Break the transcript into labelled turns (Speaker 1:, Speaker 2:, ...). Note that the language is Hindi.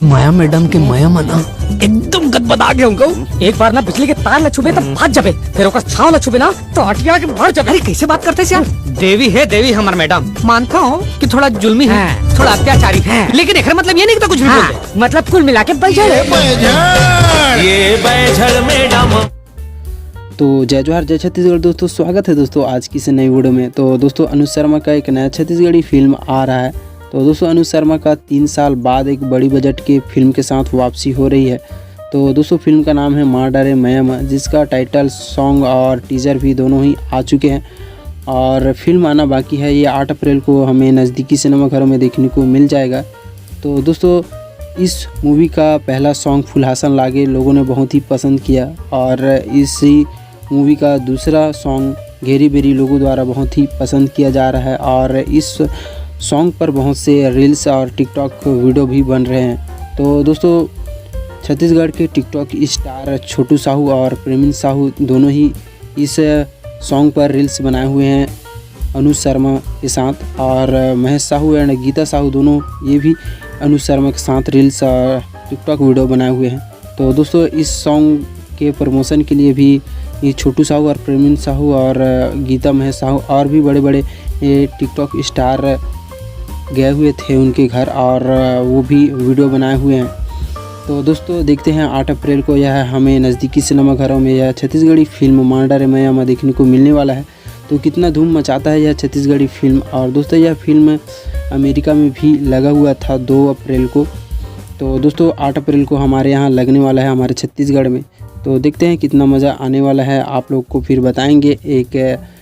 Speaker 1: माया मैडम के माया मना एकदम गदबदा गया हूँ।
Speaker 2: एक बार ना बिजली के तार न छुबे तो भाग जाबे, फिर ओकर छाव न छुबे ना तो अटिया के मर जाबे।
Speaker 1: अरे कैसे बात करते यार?
Speaker 2: देवी है देवी हमार मैडम।
Speaker 1: मानता हूँ कि थोड़ा जुल्मी है,
Speaker 2: थोड़ा अत्याचारी है,
Speaker 1: लेकिन एक मतलब ये नहीं कि तो कुछ भी बोल दे।
Speaker 2: मतलब कुल मिला के बैठे
Speaker 3: ये बैझड़ मैडम।
Speaker 4: तो जय जोहार जय छत्तीसगढ़ दोस्तों, स्वागत है दोस्तों आज की इस नई वीडियो में। तो दोस्तों अनुज शर्मा का एक नया छत्तीसगढ़ी फिल्म आ रहा है। तो दोस्तों अनुज शर्मा का 3 साल बाद एक बड़ी बजट की फिल्म के साथ वापसी हो रही है। तो दोस्तों फिल्म का नाम है माँ डरे मैया, जिसका टाइटल सॉन्ग और टीज़र भी दोनों ही आ चुके हैं और फिल्म आना बाकी है। ये 8 अप्रैल को हमें नज़दीकी सिनेमाघरों में देखने को मिल जाएगा। तो दोस्तों इस मूवी का पहला सॉन्ग फुलहासन लागे लोगों ने बहुत ही पसंद किया और इसी मूवी का दूसरा सॉन्ग घेरी बेरी लोगों द्वारा बहुत ही पसंद किया जा रहा है और इस सॉन्ग पर बहुत से रील्स और टिकटॉक वीडियो भी बन रहे हैं। तो दोस्तों छत्तीसगढ़ के टिकटॉक स्टार छोटू साहू और प्रेमिन साहू दोनों ही इस सॉन्ग पर रील्स बनाए हुए हैं अनुज शर्मा के साथ, और महेश साहू एंड गीता साहू दोनों ये भी अनुज शर्मा के साथ रील्स और टिकटॉक वीडियो बनाए हुए हैं। तो दोस्तों इस सॉन्ग के प्रमोशन के लिए भी ये छोटू साहू और प्रेमिन साहू और गीता महेश साहू और भी बड़े बड़े टिकटॉक स्टार गए हुए थे उनके घर और वो भी वीडियो बनाए हुए हैं। तो दोस्तों देखते हैं 8 अप्रैल को यह हमें नज़दीकी सिनेमाघरों में यह छत्तीसगढ़ी फिल्म माँ डरे मैया देखने को मिलने वाला है। तो कितना धूम मचाता है यह छत्तीसगढ़ी फिल्म। और दोस्तों यह फिल्म अमेरिका में भी लगा हुआ था 2 अप्रैल को। तो दोस्तों 8 अप्रैल को हमारे यहाँ लगने वाला है हमारे छत्तीसगढ़ में। तो देखते हैं कितना मज़ा आने वाला है, आप लोग को फिर बताएंगे एक